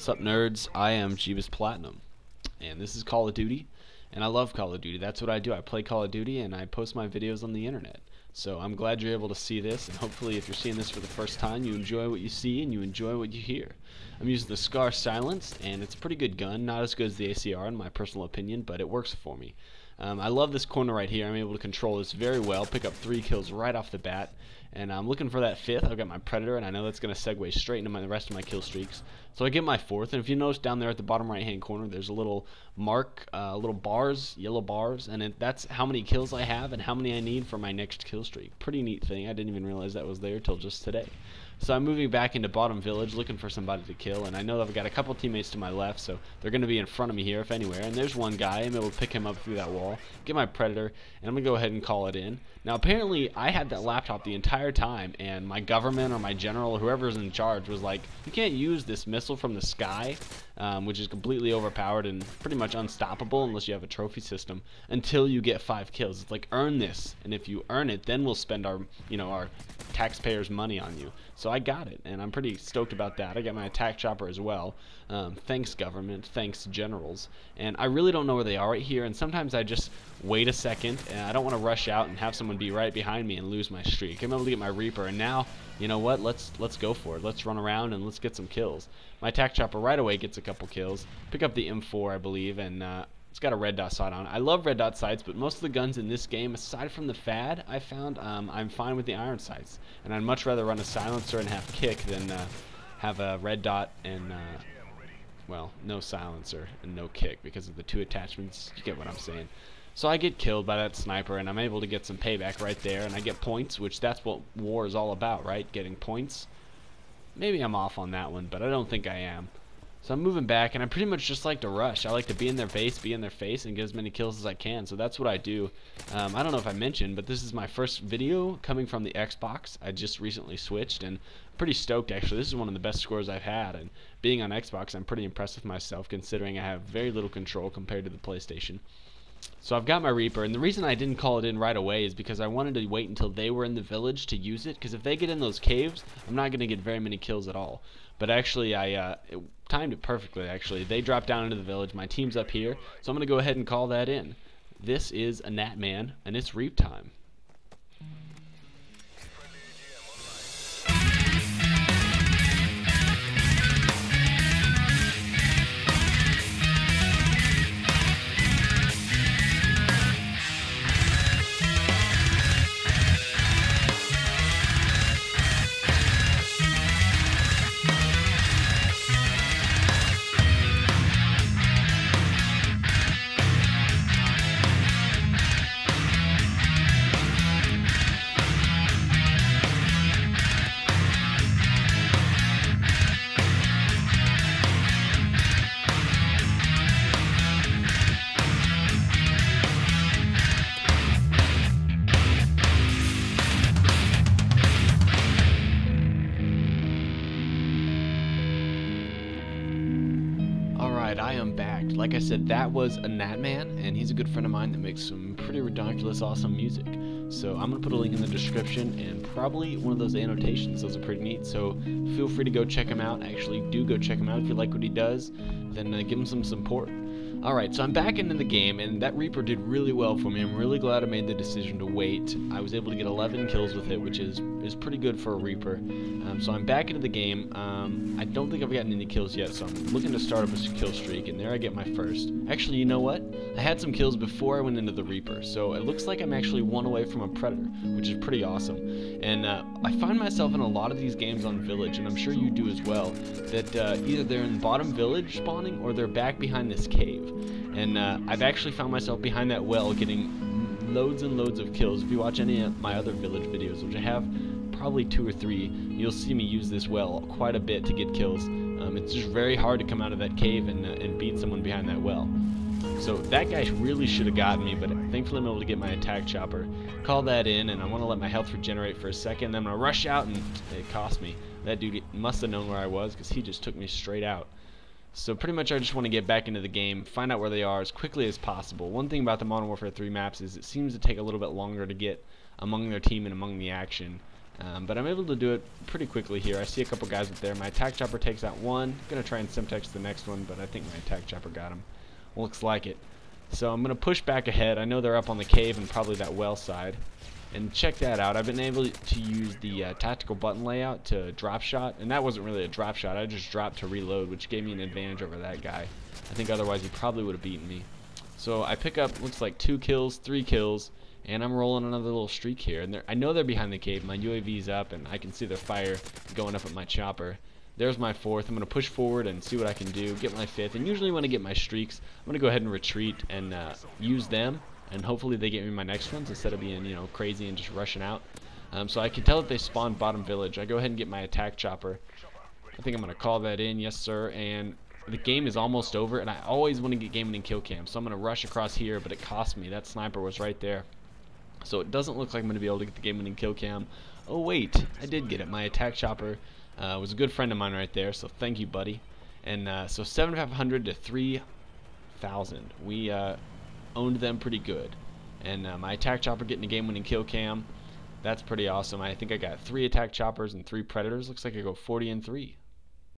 Sup nerds, I am JeebusPlatinum, and this is Call of Duty, and I love Call of Duty. That's what I do. I play Call of Duty and I post my videos on the internet. So I'm glad you're able to see this, and hopefully if you're seeing this for the first time, you enjoy what you see and you enjoy what you hear. I'm using the Scar Silenced, and it's a pretty good gun. Not as good as the ACR in my personal opinion, but it works for me. I love this corner right here. I'm able to control this very well, pick up 3 kills right off the bat, and I'm looking for that 5th. I've got my Predator, and I know that's going to segue straight into the rest of my kill streaks. So I get my 4th, and if you notice down there at the bottom right hand corner, there's a little mark, little bars, yellow bars, and that's how many kills I have and how many I need for my next kill streak. Pretty neat thing. I didn't even realize that was there till just today. So I'm moving back into bottom village looking for somebody to kill, and I know that I've got a couple teammates to my left, so they're going to be in front of me here if anywhere. And there's one guy. I'm able to pick him up through that wall, get my Predator, and I'm going to go ahead and call it in. Now apparently I had that laptop the entire time, and my government or my general or whoever's in charge was like, you can't use this missile from the sky, which is completely overpowered and pretty much unstoppable unless you have a trophy system, until you get 5 kills. It's like, earn this, and if you earn it, then we'll spend our taxpayers' money on you. So I got it, and I'm pretty stoked about that. I got my attack chopper as well. Thanks government, thanks generals. And I really don't know where they are right here, and sometimes I just wait a second, and I don't want to rush out and have someone be right behind me and lose my streak. I'm able to get my Reaper, and now, you know what, let's go for it. Let's run around and let's get some kills. My attack chopper right away gets a couple kills. Pick up the M4, I believe, and it's got a red dot sight on it. I love red dot sights, but most of the guns in this game, aside from the FAD, I found I'm fine with the iron sights. And I'd much rather run a silencer and have kick than have a red dot and, well, no silencer and no kick because of the 2 attachments. You get what I'm saying. So I get killed by that sniper, and I'm able to get some payback right there, and I get points, which that's what war is all about, right? Getting points. Maybe I'm off on that one, but I don't think I am. So I'm moving back, and I pretty much just like to rush. I like to be in their face, and get as many kills as I can. So that's what I do. I don't know if I mentioned, but this is my first video coming from the Xbox. I just recently switched, and I'm pretty stoked actually. This is one of the best scores I've had, and being on Xbox, I'm pretty impressed with myself considering I have very little control compared to the PlayStation. So I've got my Reaper, and the reason I didn't call it in right away is because I wanted to wait until they were in the village to use it, because if they get in those caves, I'm not going to get very many kills at all. But actually, I timed it perfectly, actually. They dropped down into the village, my team's up here, so I'm going to go ahead and call that in. This is Anatman, and it's reap time. I am back. Like I said, that was Anatman, and he's a good friend of mine that makes some pretty ridiculous, awesome music. So I'm going to put a link in the description and probably one of those annotations. Those are pretty neat, so feel free to go check him out. Actually, do go check him out. If you like what he does, then give him some support. Alright, so I'm back into the game, and that Reaper did really well for me. I'm really glad I made the decision to wait. I was able to get 11 kills with it, which is pretty good for a Reaper. So I'm back into the game. I don't think I've gotten any kills yet, so I'm looking to start up a kill streak, and there I get my first. Actually, you know what? I had some kills before I went into the Reaper, so it looks like I'm actually 1 away from a Predator, which is pretty awesome. And I find myself in a lot of these games on Village, and I'm sure you do as well, that either they're in bottom village spawning or they're back behind this cave. And I've actually found myself behind that well getting loads and loads of kills. If you watch any of my other Village videos, which I have probably 2 or 3, you'll see me use this well quite a bit to get kills. It's just very hard to come out of that cave and beat someone behind that well. So that guy really should have gotten me, but thankfully I'm able to get my attack chopper. Call that in, and I want to let my health regenerate for a second, then I'm going to rush out, and it cost me. That dude must have known where I was, because he just took me straight out. So pretty much I just want to get back into the game, find out where they are as quickly as possible. One thing about the Modern Warfare 3 maps is it seems to take a little bit longer to get among their team and among the action. But I'm able to do it pretty quickly here. I see a couple guys up there. My attack chopper takes out one. I'm going to try and Simtex the next one, but I think my attack chopper got him. Looks like it. So I'm going to push back ahead. I know they're up on the cave and probably that well side. And check that out. I've been able to use the tactical button layout to drop shot. And that wasn't really a drop shot. I just dropped to reload, which gave me an advantage over that guy. I think otherwise he probably would have beaten me. So I pick up, looks like 2 kills, 3 kills. And I'm rolling another little streak here. And I know they're behind the cave. My UAV's up, and I can see their fire going up at my chopper. There's my 4th. I'm going to push forward and see what I can do. Get my 5th. And usually when I get my streaks, I'm going to go ahead and retreat and use them. And hopefully they get me my next ones instead of being, you know, crazy and just rushing out. So I can tell that they spawned bottom village. I go ahead and get my attack chopper. I think I'm going to call that in. Yes, sir. And the game is almost over. And I always want to get game winning kill cam. So I'm going to rush across here, but it cost me. That sniper was right there. So it doesn't look like I'm going to be able to get the game-winning kill cam. Oh, wait. I did get it. My attack chopper was a good friend of mine right there, so thank you, buddy. And so 7,500 to 3,000. We owned them pretty good. And my attack chopper getting a game-winning kill cam. That's pretty awesome. I think I got 3 attack choppers and 3 predators. Looks like I go 40 and 3.